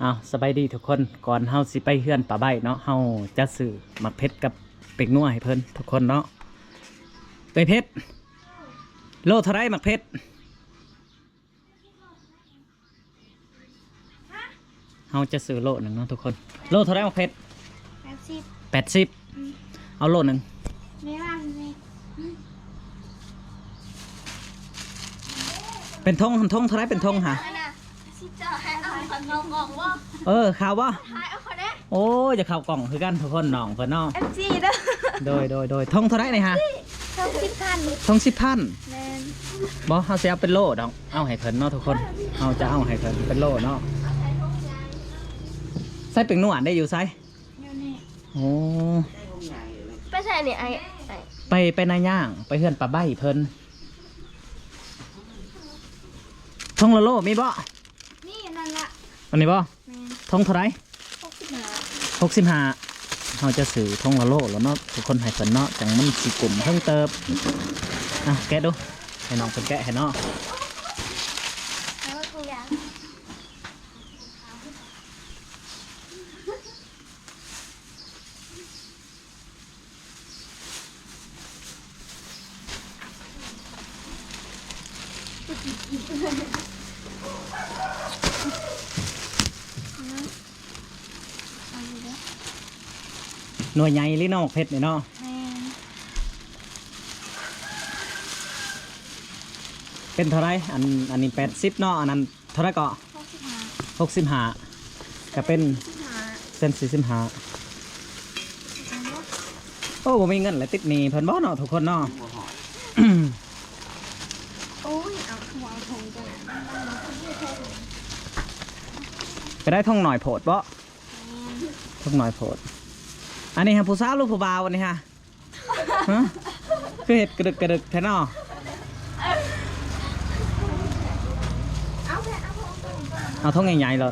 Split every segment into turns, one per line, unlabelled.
อ้าวสบายดีทุกคนก่อนเฮาสิไปเฮือนป่าใบเนาะเฮาจะซื้อหมักเพชรกับเป็กนัวให้เพิ่นทุกคนเนาะไปเพชรโลเท่าไรหมักเพชรเฮาจะซื้อโลหนึ่งเนาะทุกคนโลเท่าไรหมักเพชร80เอาโลหนึ่งเป็นทงเท่าไรเป็นทงหะข่าวว่าโอ้ยจะข่าวกล่องคือกันทุกคนน้องเพื่อนน้องโดยทงเท่าไรนี่ฮะทง10,000บอเขาจะเอาเป็นโลดองเอาให้เพิ่นเนาะทุกคนเอาจะเอาให้เพิ่นเป็นโลเนาะใส่เป็งนวดได้อยู่ไซโอ้
ไปใส่เนี่ย
ไปนายย่างไปเฮือนป่าใบเพิ่นทงละโลมีบ่
นี่นั่นละ
อันนี้บ่ทงเท่าไร65เราจะสื่อทงละโลแล้วเนาะทุกคนให้เพิ่นเนาะจังมันสิกลุ่มเพิ่งเติบอ่ะแกะดูให้น้องเพิ่นแกะให้เนาะหน่วยใหญ่ลินอกเพชรนี่เนาะเป็นเท่าไรอันนี้80เนาะอันนั้นเท่าไรก็65ก็เป็นเส้น45โอ้ผมมีเงินเลยติดหนี้เพิ่นบ่เนาะทุกคนเนาะ
โอ้ยเอาหัวทงจัง
ไปได้ท่องหน่อยโผดบ่ท่องหน่อยโผดอันนี้ฮะผู้สาวลูกผู้บ่าววันนี้ฮะคือเห็ดกระดึกแท้เนาะเอาท่องใหญ่ๆเลย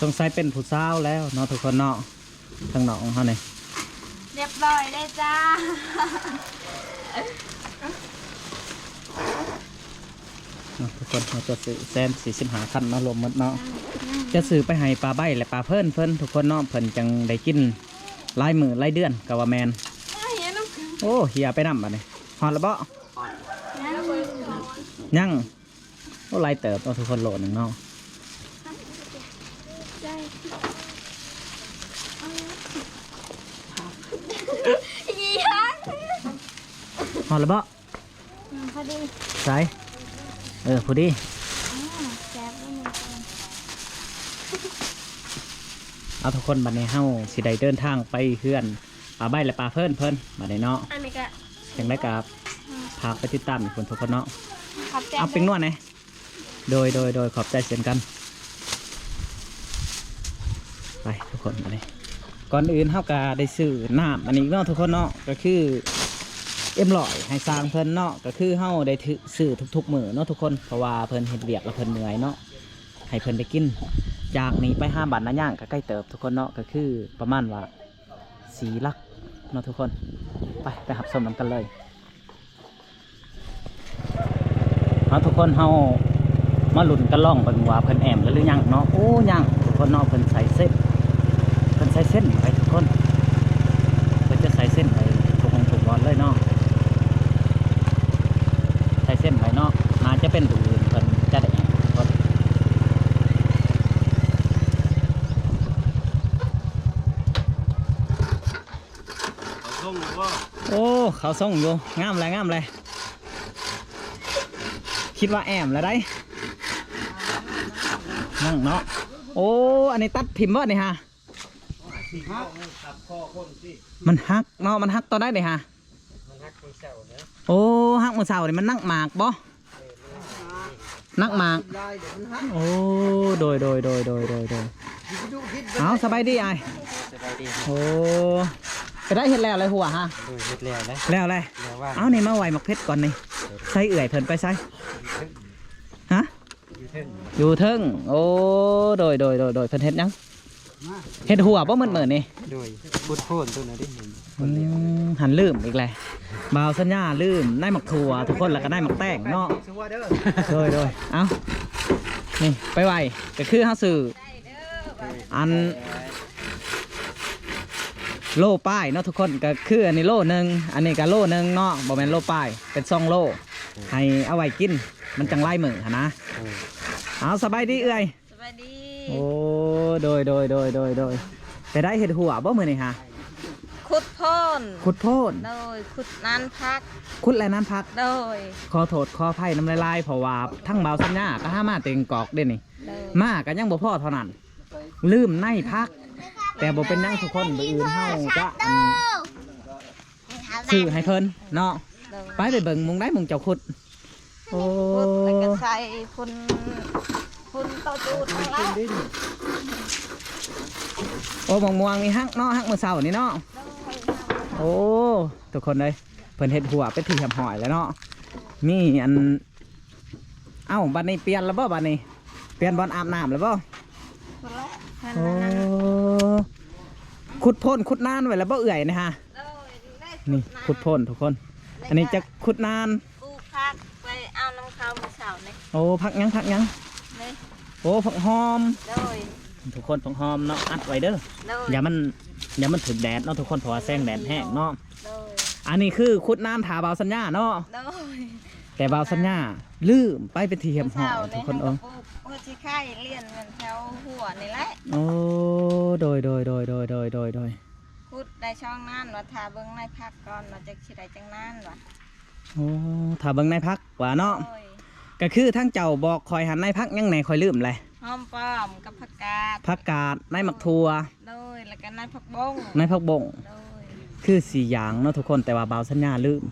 สงสัยเป็นผู้สาวแล้วเนาะทุกคนเนาะทั้งน้องเขาเนี่ย
เรียบร้อยเลยจ้า
ทุกคนเราจะซื้อแซม45 คันมารวมหมดเนาะจะซื้อไปให้ปลาใบและปลาเพิ่นทุกคนเนาะเพิ่นจังได้กินหลายมื้อหลายเดือนกับว่าแมนโอ้เฮียไปน้ำมาเนี่ยหอดละบ่ยังโอ้ลายเติบเอาทุกคนโหลหนึ่งเนาะหอดละบ่
พอดี
ใส่พอดีเอาทุกคนบัดนี้เฮาสิได้เดินทางไปเฮือนปลาใบและปลาเพิ่นบัดนี้เนาะจังได้กับพาไปติดตามคนทุกคนเนาะเอาเป็นนวดไหนโดยขอบใจเช่นกันไปทุกคนมาเลยก่อนอื่นเฮากาได้ซื้อน้ำอันนี้เนาะทุกคนเนาะก็คือ100ให้สร้างเพิ่นเนาะก็คือเฮาได้ซื้อทุกมื้อเนาะทุกคนเพราะว่าเพิ่นเฮ็ดเวียกแล้วเพิ่นเหนื่อยเนาะให้เพิ่นได้กินจากนี้ไป5 บาทนะย่างก็ใกล้เติบทุกคนเนาะก็คือประมาณว่า4 ลักเนาะทุกคนไปหับส้มน้ำกันเลยเอาทุกคนเฮามาลุ้นกันล่องเบิ่งว่าเพิ่นแอมแล้วหรือยังเนาะโอ้ยังทุกคนเนาะเพิ่นใส่เส้นไปทุกคนเพิ่นจะใส่เส้นไปทุกวันเลยเนาะใส่เส้นไปเนาะน่าจะเป็นตัวอื่นเพิ่นจะได้แอมโอ้เขาส่งอยู่งามเลยคิดว่าแอมแล้วได้นั่งเนาะโอ้อันนี้ตัดพิมพ์ว่านี่ฮะมันฮักเนาะมันฮักตอนได้เลยฮะโอ้ฮักมือเสาเนี่ยมันนักหมากบ่นักหมากโอ้โดยเอาสบายดีไอโอ้ไปได้เห็ดแล้วอะไรหัวฮะเห็ดแล้วอะไรเอานี่มาไหวหมักเพชรก่อนนี่ใส่เอื่อยเพิ่นไปใส่ฮะ อยู่เทิงโอ้โดยเพิ่นเฮ็ดหยังเฮ็ดหัวบ่เหมือนนี่
โดยพูดโคนตัวนั้นดิ
หันลืมอีกแล้วบ่าวสัญญาลืมได้หมักถั่วทุกคนแล้วก็ได้หมักแป้งเนาะโดยเอ้านี่ไปไวก็คือเฮาซื้ออันโลป้ายเนาะทุกคนก็คืออันนี้โลนึงอันนี้ก็โลนึงเนาะบ่แม่นโลป้ายเป็น2โลให้เอาไว้กินมันจังไล่มือหั่นนะเอาสบายดีเอ้ย
สวัสดี
โอ้โดยไปได้เห็ดหัวบ่มื้อนี่ฮะ
ขุดโพน
ขุดโพน
โดยขุดนานพัก
ขุดและน้ำพัก
โดย
ขอโทษขออภัยน้ำลายๆเพราะว่าทั้งเบาสัญญาก็ห้ามาเต็งกอกเด้นี่
โดย
มาก็ยังบ่พอเท่านั้นลืมในพัก แต่บ่เป็นหยังทุกคนบ่อื่นเฮาจะซื้อให้เพิ่นเนาะ
โดย
ไปเบิ่งมุงได้มุงเจ้าขุดโอ้
ขุดแล้วก็ใส่คุณเต้าจูดทั้งหลาย
โอ้ม่วงนี่ฮักเนาะฮักมื้อเช้านี่เนาะโอ้ทุกคนเลยเพิ่นเฮ็ดหัวเป็นที่เหี่ยมหอยแล้วเนาะนี่อันเอ้าบัดนี้เปลี่ยนแล้วบ่บัดนี้เปลี่ยนบอลอาบน้ำแล้วบ่
คนละนั่น
โอ้
นั่น
ขุดพ่นขุดนานไว้แล้วบ่เอื่อยนะฮะ
โดยได้
นี่ขุดพ่นทุกคน อันนี้จะขุดนาน
ปลูกผักไปเอาน้ำข้าวมาเสาเนี่ย
โอ้พักยัง
เลย
โอ้ผักหอม
โดย
ทุกคนผักหอมเนาะอัดไว้เด้อ
โดย
อย่ามันถึกแดดเนาะทุกคนเพราะว่าแสงแดดแห้งเนาะ
โดย
อันนี้คือขุดนานถาเบาสัญญาเนาะ
โดย
แต่เบาสัญญาลืมไปเป็นที่เหี่ยมหอยทุกคนเออ
ปลูกหัวชิไข่เลี้ยนเงินแถวหัวนี่แหละ
โอ้โดย
พูดได้ช่องนั่นว่าทาเบิ้งในพักก่อนว่าจะชิได้จังนั่นว่ะ
โอ้ถ้าเบิ่งในพักว่าเนาะ
โอ้ย
ก็คือทั้งเจ้าบอกคอยหันในพักยังไหนคอยลืมเลย
หอมป้อมกับผักกาด
ผักกาดในหมักทัว
โดยแล้วก็ในผักบง
ในผักบง
โดย
คือสี่อย่างเนาะทุกคนแต่ว่าเบาสัญญาลืม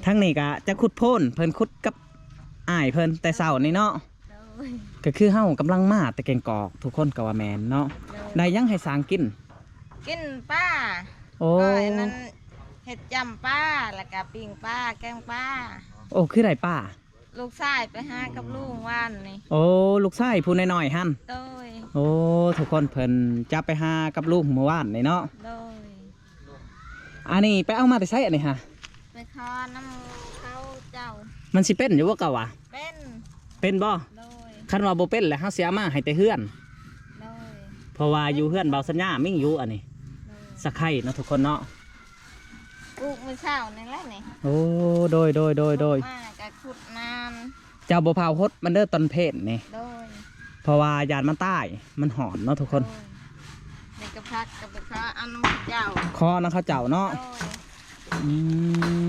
ทั้งนี้ก็จะขุดโพ่นเพิ่นขุดกับอ้ายเพิ่นแต่เช้านี่เนาะ
โดย
ก็คือเฮากำลังมาแต่แกงกอกทุกคนก็ว่าแมนเนาะ
โดย
ได้ยังให้สางกิน
กินป้า
โอ้
ก็อันนั้นเห็ดจำป้าแล้วก็ปิ้งป้าแกงป้า
โอ้คือได้ป้า
ลูกชายไปหากับลุงว่านนี่
โอ้ลูกชายผู้น้อยๆหั่น
โดย
โอ้ทุกคนเพิ่นจะไปหากับลูกเมื่อวานนี่เนาะ
โดย
อันนี้ไปเอามาแต่ไสอันนี้ฮะ
ไปคอน้ำเขาเจ้า
มันสิเป็นอยู่ว่าเก่าวะ
เป็น
เป็นบ่
โดย
คันว่าบ่เป็นแล้วเฮาสิเอามาให้แต่เฮือน
โดย
เพราะว่าอยู่เฮือนเบาสัญญามิ่งอยู่อันนี้
โดย
สักไข่เนาะทุกคนเนาะ
ปลูกมือเช้านี่แหละนี่
โอ้โดย
มากับขุดนาน
เจ้าบ่พาวฮดมันเด้อตอนเพศนี่
โดย
เพราะว่ายานมันใต้มันหอนเนาะทุกคน
โดยในกระพักกับไปข้าเอาน้ำเจ้า
คอนะเขาเจ้าเนาะ
โดย
อื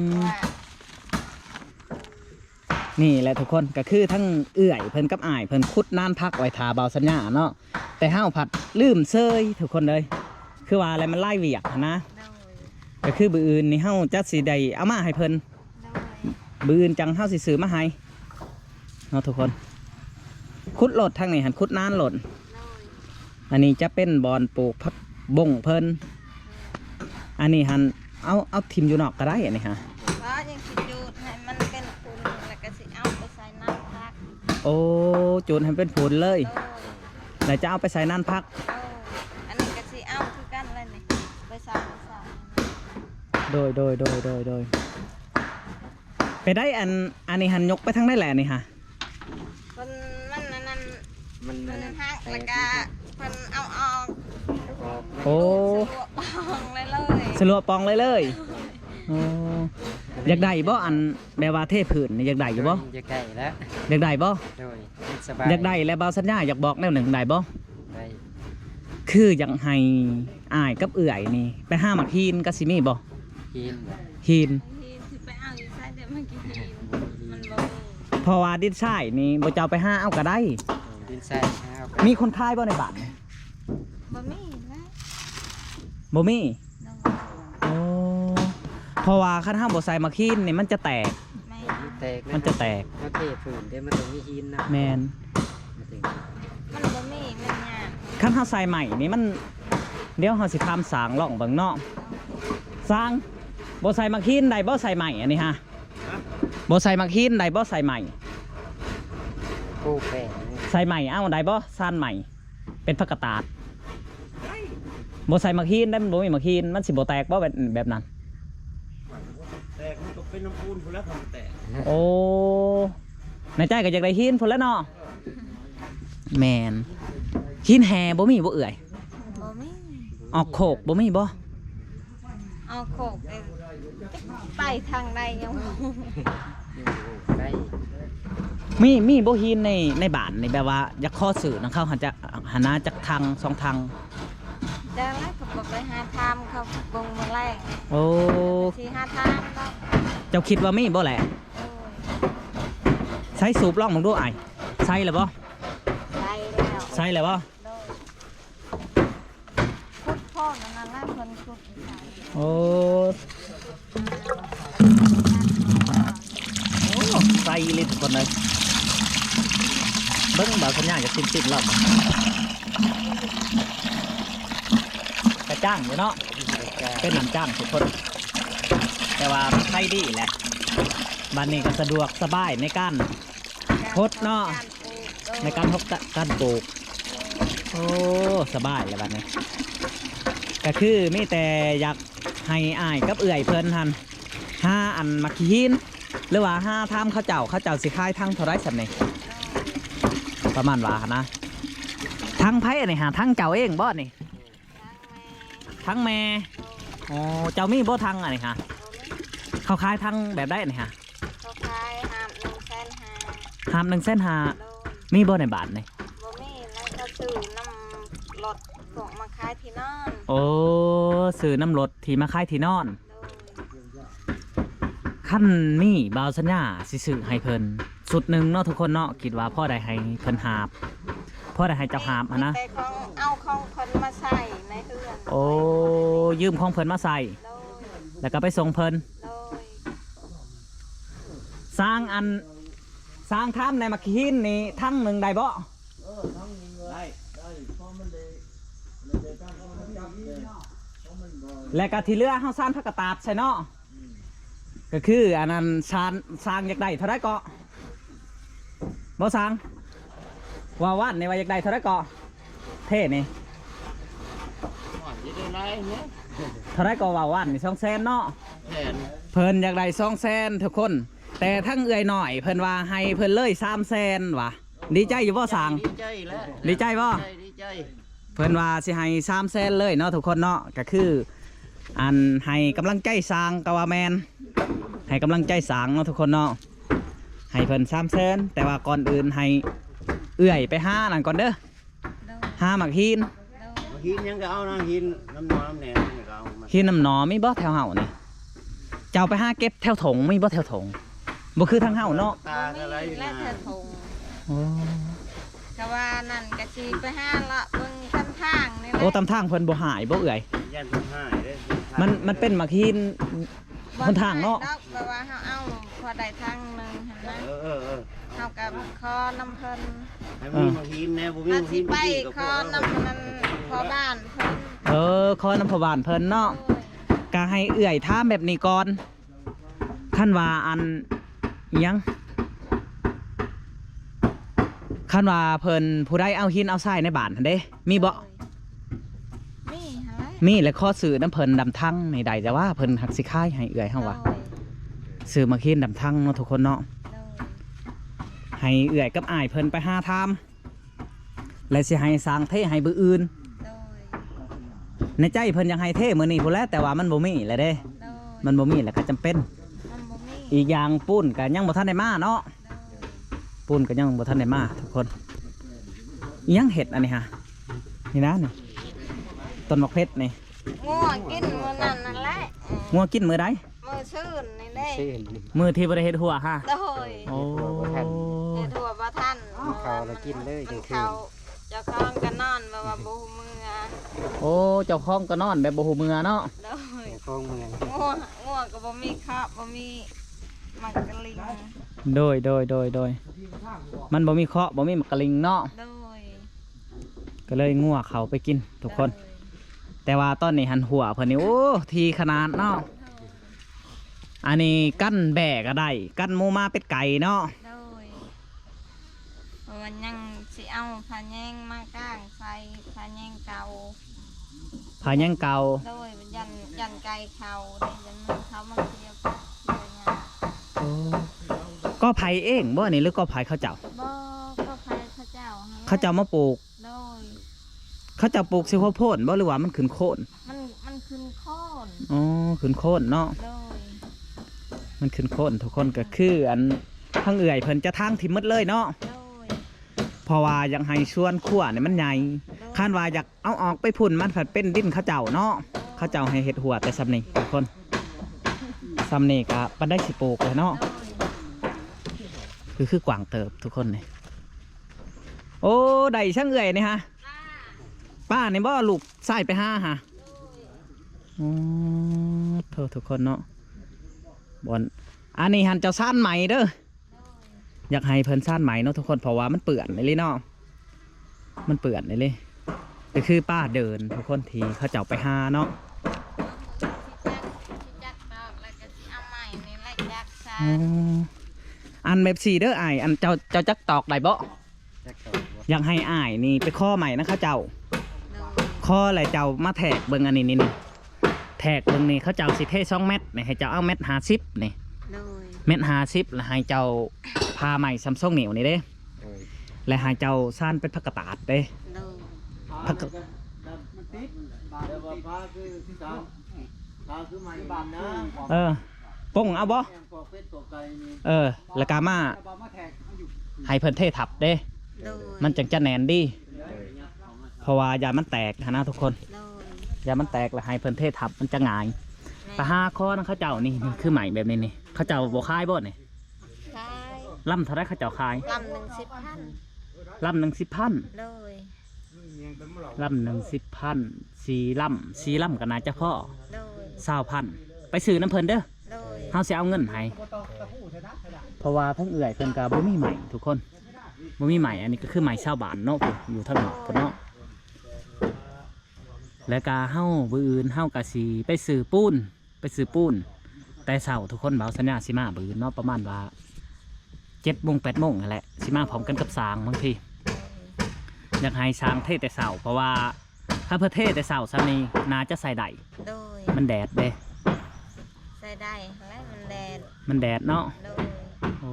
ม
ว่า
นี่แหละทุกคนก็คือทั้งเอื่อยเพิ่นกับอ้ายเพิ่นคุดนานพักไว้ทาเบาสัญญาเนาะแต่ห้าวผัดลืมเซยทุกคนเลยคือว่าอะไรมันไล่เวียกนะ
โดย
ก็คือบืออื่นนี่เฮาจัดสีใดเอามาให้เพิ่น
โดย
บืออื่นจังเฮาสิซื้อมาให้เนาะทุกคนคุดโหลดทางนี้หันคุดนานโหลด
โดย
อันนี้จะเป็นบอนปลูกผักบงเพิ่นอันนี้หันเอาทิมอยู่นอกก็ได้อันนี้ฮะ
เพราะยังสิจูดให้มันเป็นปูนแล้วก็สิเอาไปใส่น้ำพัก
โอ้จูนให้เป็นผลเลย
โดย
แล้วจะเอาไปใส่นั่นพัก
โดยอันนี้ก็สิเอาคือกันเลยนี่ไปใส่
โดยไปได้อันนี้หันยกไปทางได้แหละนี่ฮะ
คนมันนั่น
มัน
มันหักแล้วก็คนเอาออก
โอ้
สะดวกปองเลยเลย
สลัวปองเลยโอ้อยากได้บ่อันแบบว่าเทผืนนี่อยากได้อยู่บ่
อยากได้แล้ว
อยากได้บ่
โดยสบาย
อยากได้แล้วเบาสัญญาอยากบอกแนวหนึ่งได้บ่
ได้
คืออยากให้อ้ายกับเอื่อยนี่ไปห้าหมักฮีนก็สิมีบ่
กิน
ฮีน
ที่ไปเอาอยู่ใส่เดี๋ยวมันกินมันบ่
เพราะว่าดินทรายนี่บ่เจ้าไปห้าเอาก็ได้
ดินใส่เอา
มีคนขายบ่ในบ้านนี่
บ่มีนะ
บ่มี
น้อง
โอ้เพราะว่าคันห้ามบ่ใส่หมักฮีนนี่มันจะแตก
แม่
แตก
มันจะแตก
เอาเทฝืนได้มันต้องมีหินนะ
แมน
มาถึง
มันบ่มีมันยาก
คันเฮาใส่ใหม่นี่มันเดี๋ยวเฮาสิทำสร้างล่องเบิ่งเนาะสร้างบ่ใส่หมักฮีนได้บ่ใส่ใหม่อันนี้ฮะบ่ใส่หมักฮีนได้บ่ใส่ใหม่
กู้แป้ง
ส่ใหม่เอ้าได้บ่ซานใหม่เป็นผักกาดตาดบ่ใส่หมักฮีนได้มันบ่มีหมักฮีนมันสิบ่แตกบ่แบบนั้น
แต่มันก็เป็นน้ำปูนพุ่นแล้วทำแต่
โอ้ในใจก็อยากได้ฮีนพุ่นแล้วเนาะแมนฮีนแฮบ่มีบ่เอื่อย
บ่มี
ออกโขกบ่มีบ่
เอาโขกไปทางใดยัง
อยู่ใกล้
มีบ่ฮีนในบ้านนี่แบบว่าอยากข้อสื่อนํเขาหันจะหันหน้าจักทางสองทาง
จะแล้วเขาบอกไปหาทำเขาบงมาแรก
โอ้
ที่หาทำแล้ว
เจ้าคิดว่ามีบ่แหละใช้สูบล่องมึงดูไอ้ใช่แล้วบ่
ใช่แล้ว
ใช่แล้วบ่
โดยคุดพ่อนั่นน่ะเพิ่นคุด
โอ้ใส่ลิตรคนเลยเบิ้งบ่าวสัญญาจะติดรอบบ่กระจ้างอยู่เนาะเป็นน้ำจ้างทุกคนแต่ว่าใช้ดีแหละบ้านนี้ก็สะดวกสบายในการพดเนาะในการพดการปลูกโอ้สบายเลยบ้านนี้ก็คือมีแต่อยากให้อ้ายกับเอื่อยเพิ่นทัน5 อันมักหินหรือว่า5 ทามเขาเจ้าสิขายทั้งเท่าไรสันนี่ประมาณว่านะทั้งไผ่อันนี้หาทั้งเจ้าเองบ่นี่ทั้งแม่อ๋อเจ้ามีบ่ทั้งอันนี้ฮะเขาขายทั้งแบบได้นี่ฮะ
เขาขายหาม1,500,000
หาม1,500,000
โดย
มีบ่ในบาทนี่
บ่มีแล้วก็ซื้อน้ำรถส่งมาขายที่นั่น
โอ้ซื้อน้ำรถที่มาขายที่นอน
โดย
ขั้นมีบ่าวสัญญาสิซื้อให้เพิ่นสุดหนึ่งเนาะทุกคนเนาะคิดว่าพ่อได้ให้เพิ่นหาบพ่อได้ให้เจ้าหาบอะนะ
แต่ของเอาของคนมาใส่ในเรือน
โอ้ยืมของเพิ่นมาใส่
โดย
แล้วก็ไปส่งเพิ่น
โดย
สร้างถ้ำในมักหินนี่ทั้งหนึ่งได้บ่
ได้เพราะมันเลยตั้งเพราะมันจับเลยเพราะมันบ่
และก็ที่เหลือเฮาสร้างผักกาดตาดใช่เนาะก็คืออันนั้นสร้างอยากได้เท่าไรก็บ่สร้างว่าวันในว่าอยากได้เท่าไรก็เท่นี่
หวานจะได้ไรเนี่ย
เท่าไรก็ว่าวันนี่200,000เนาะ
แทน
เพิ่นอยากได้200,000ทุกคน แต่ทั้งเอื้อยหน่อยเพิ่นว่าให้เพิ่นเลย300,000ว่ะดีใจอยู่บ่สร้าง
ดีใจแล้ว
ดีใจบ่
ดีใจ
เพิ่นว่าสิให้300,000เลยเนาะทุกคนเนาะก็คืออันให้กำลังใจสร้างกะว่าแมนให้กำลังใจสร้างเนาะทุกคนเนาะให้เพิ่น300,000แต่ว่าก่อนอื่นให้เอื้อยไปหานั่นก่อนเด้อ
โดย
หาหมักหิน
โดย
หินยังก็เอานะหินน้ำนอนน้ำแหนมก็เอามา
หินน้ำหนอมีบ่แถวเฮานี่เจ้าไปหาเก็บแถวถงมีบ่แถวถงบ่คือทางเฮาเนาะ
ตาอะไร
และ
นะ
เธอทง
โอ้
ก็ว่านั่นกะชีไปห้าละเบิ่งกันทางนี่แหละ
โอ้ตามทางเพิ่นบ่หายบ่เอื้อย
ยันทุกหายเลย
มันเป็นหมักหิน บนทางเนาะ
บ่ได้ดอกแปลว่าเฮาเอาพอได้ทางหนึงเห็นไหม
เออ
เฮากับคอน้ำเพิ่น
ให้มีมาหินแน่ผมมี
อา
มา
สิ
หิน
ไป
กับ
คอน้ำนั้นพอบ้านเพิ่น
คอยน้ำพบานเพิ่นเนาะ
โอ้ย
ก็ให้เอื้อยถามแบบนี้ก่อนคันว่าอันอิหยังคันว่าเพิ่นผู้ใดเอาหินเอาทรายในบ้านหั่นเด้มีบ่
มีหั่นแหละ
มีและข้อสื่อน้ำเพิ่นดำทั้งในใดแต่ว่าเพิ่นหักสิค่ายให้เอื้อยเฮาว่า
โดย
ซื้อมาหินดำทั้งเนาะทุกคนเนาะ
โดย
ให้เอื้อยกับอ้ายเพิ่นไปหาทามและสิให้สร้างเทให้บื้ออื่น
โดย
ในใจเพิ่นอยากให้เทมื้อนี้พุ่นแหล้วแต่ว่ามันบ่มีแหละเด้
โดย
มันบ่มีแล้วก็จำเป็น
มันบ่มี
อีกอย่างปุ้นก็ยังบ่ทันได้มาเนาะ
โดย
ปูนก็ยังบ่ทันได้มาทุกคนอิหยังเห็ดอันนี้ฮะนี่นะนี่ต้นมะเพชรนี่
งัวกินมื้อนั้นนั่นแหละ
งัวกินมือใด
มื้อชื่นนี่เด้
ชื่น
มือที่บ่ได้เฮ็ดหัวฮะ
โดย
โอ้
เฮ็ดหัวบ่ทัน
เขาแล้วกินเลยจังคื
เขา
น
เจ้าของก็นอนแบบว่าบ่ฮู้มือ
โอ้เจ้าของก็นอนแบบบ่ฮู้มือเนาะ
โดย
ในคลองเมือง
งัวก็บ่มีคาบบ่มีมักกะลิง
โดยมันบ่มีเคราะห์บ่มีมักกะลิงเนาะ
โดย
ก็เลยงัวเขาไปกินทุกคน แต่ว่าตอนนี้หันหัวเพิ่นนี่โอ้ทีขนาดเนาะอันนี้กั้นแบกก็ได้กั้นหมูมาเป็ดไก่เนาะ
โดยเพราะว่ายังสิ เอาผ้าแยงมากางใส่ผ้าแยงเก่า
ผายังเก่า
โดยยันไก่เขาเนี่ยยันเขามาเกี่ยวงาน
โอ้ก็ไผเองบ่นี่หรือก็ไผเขาเจ้า
บ่ก็พายพระเจ้าหั่นแหละ
เขาเจ้ามาปลูก
โดย
เขาเจ้าปลูกสิข้าวโพดบ่หรือว่ามันขึ้นโคน
มันขึ้นโค่น
อ๋อขึ้นโคนเนาะ
โดย
มันขึ้นโคนทุกคนก็คืออันทั้งเอื่อยเพิ่นจะทางทิ่มหมดเลยเนาะ
โดย
เพราะว่ายังให้ชวนขั้วเนี่ยมันใหญ่คาดว่าอยากเอาออกไปพุ่นมันผัดเป็นดินเขาเจ้าเนาะเขาเจ้าให้เห็ดหัวแต่ซ้ำนี่ทุกคนซ้ำนี่ก็ปันได้สิปลูกเลยเนาะ
โดย
คือกว่างเติบทุกคนนี่โอ้ได้ช่างเอื่อยนี่ฮะป้านี่บ่ลูกใส่ไปห้าฮะโอ้โทษทุกคนเนาะบอนอันนี้หันเจ้าซ่านไหมเด้ออยากให้เพิ่นซ่านไหมเนาะทุกคนเพราะว่ามันเปื่อนเลยเนาะมันเปื่อนเลยก็คือป้าเดินทุกคนทีเขาเจ้าไปหาเนาะ
จักดอกแล้วก็สิเอาใหม่นี่แหละจักซะ
อันแบบสี่เด้ออ้ายอันเจ้าจักตอกได้บ่
จักตอกบ่
อยากให้อ้ายนี่ไปข้อใหม่นะเขาเจ้า
โดย
ข้ออะไรเจ้ามาแทกเบิ่งอันนี้นี่แทกเบิ่งนี่เขาเจ้าสิเท2 เม็ดนี่ให้เจ้าเอาเม็ด50นี่
โดย
เม็ด50แล้วให้เจ้าพาใหม่ซัมซุงนิ้วนี่เด้
โดย
และให้เจ้าซ่านเป็นผักกาดตาดเด้
โดย
ผักกะ
มันติดเดี๋ยวว่าพาคือที่สามพาคือใหม่บ้านนะ
ป้งเอาบ่
แอมปอกเป็ดปอกไก่นี่
แล้วก็มา
บามาแทกมันอยู่
ให้เพิ่นเททับเด้
โดย
มันจังจะแน่นดีเพราะว่ายามันแตกนะทุกคน
โดย
ยามันแตกแล้วให้เพิ่นเททับมันจะง่ายแต่5 ข้อนะเขาเจ้านี่คือใหม่แบบนี้นี่เขาเจ้าบ่คายบ่นี่
ขาย
ล่ำเท่าไรเขาเจ้าคาย
ลำหนึ่ง10,000
ล่ำ10,000
โดย
ล่ำ10,000 4ล่ำก็น่าจะพอ
โดย
20,000ไปซื้อน้ำเพิ่นเด้อ
โดย
เฮาสิเอาเงินให้เพราะว่าทั้งเอื่อยเพิ่นก็บ่มีใหม่ทุกคนบ่มีใหม่อันนี้ก็คือใหม่ชาวบ้านเนาะอยู่ทางนอกพุ่นเนาะแล้วก็เฮาบื้ออื่นเฮาก็สิไปซื้อปูนแต่เช้าทุกคนเบาสัญญาสิมาบื้ออื่นเนาะประมาณว่า7 โมง 8 โมงนั่นแหละสิมาพร้อมกันกับสร้างบางทีอยากให้สร้างเทแต่เช้าเพราะว่าถ้าเพื่อเทแต่เช้าซันนี้น่าจะใส่ได้
โดย
มันแดดเด้
ใส่ได้และมันแดด
มันแดดเนาะ
โดย
โอ้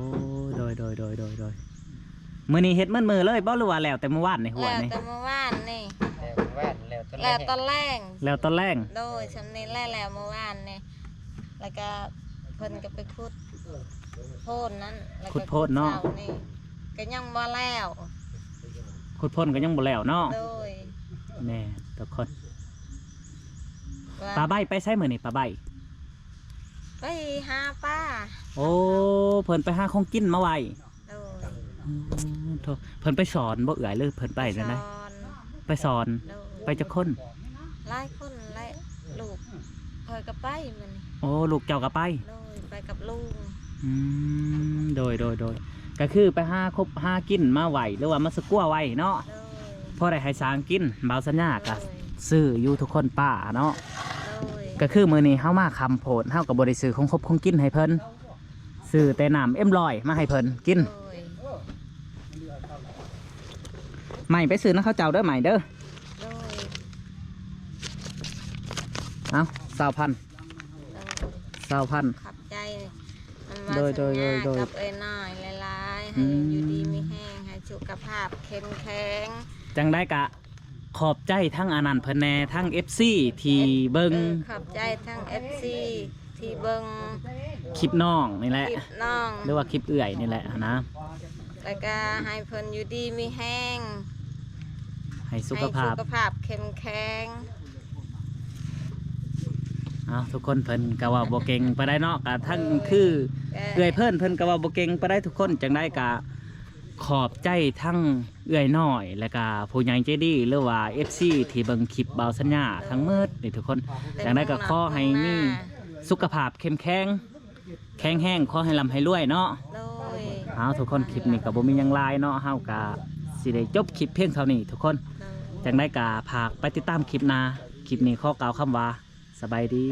โดยมื้อนี้เฮ็ดมื้อเลยบ่หรือว่าแล้วแต่เมื่อวานในหัว
แล้ว
นี่
แต่เมื่อวานนี่
แล้วว่านแล้วต้น
แล้วตอนแรก
แล้วตอนแรก
โดยชำนี้แล้วเมื่อวานนี่แล้วก็เพิ่นก็ไปขุดโพนนั้นแล้วก็
ขุดโพดเนาะ
สนี่ก็ยังบ่แล้ว
ขุดพ่นก็ยังบ่แล้วเนาะ
โดย
แน่ทุกคน
ว่า
ปลาใบไปใช้มื้อนี้ปลาใบ
ไปหาป้า
โอ้เพิ่นไปหาของกินมาไว้
โดย
โธ่เพิ่นไปสอนบ่เอื่อยเลยเพิ่นไปนั่นนะ
สอน
ไปสอน
โดย
ไปจักคน
หลายคนหลายลูกเพิ่นก็ไปมันนี่
โอ้ลูกเจ้าก็ไป
โดยไปกับลุง
โดยก็คือไปหาคบหากินมาไว้หรือว่ามาสกัวไว้เนาะ
โดย
พอได้ให้สร้างกินเบาสัญญาก็
โดย
ซื้ออยู่ทุกคนป้าเนาะ
โดย
ก็คือมื้อนี้เฮามาคำโพดเฮาก็บ่ได้ซื้อของครบของกินให้เพิ่นซื้อแต่น้ำM100มาให้เพิ่นกิน
โดย
ใหม่ไปซื้อนะเขาเจ้าเด้อใหม่เด้อ
โดย
เอ้า20,000
โดย
20,000
ขับใจมันมา
โดย
สัญญา
โดย
กับเอ้ยน้อยหลายๆ
อื
ให้
ม
อยู่ดีมีแห้งให้สุขภาพเข้มแข็ง
จังได้กะขอบใจทั้งอานันต์เพิ่นแน่ทั้ง FC ที่เบิ่ง
ขอบใจทั้ง FC ที่เบิ่ง
คลิปน้องนี่แหละ
คลิปน้อง
หรือว่าคลิปเอื่อยนี่แหละนะ
แล้วก็ให้เพิ่นอยู่ดีมีแห้ง
ให้สุขภาพ
ให้สุขภาพเข้มแข็ง
เอาทุกคนเพิ่นก็ว่าบ่เก่งไปได้เนาะกะทั้งคือเอื่อยเพิ่นก็ว่าบ่เก่งไปได้ทุกคนจังได้กะขอบใจทั้งเอื่อยน้อยแล้วก็ผู้ใหญ่ใจดีหรือว่า FC ที่เบิ่งคลิปเบาสัญญาทั้งหมืดนี่ทุกคนจังได้ก็ขอให้มีสุขภาพเข้มแข็งแข็งแรงขอให้ร่ำให้รวยเนาะ
โดย
เอาทุกคนคลิปนี้ก็บ่มีหยังหลายเนาะเฮาก็สิได้จบคลิปเพียงเท่านี้ทุกคน
โดย
จังได้กะฝากไปติดตามคลิปหน้าคลิปนี้ขอกล่าวคำว่าสบายดี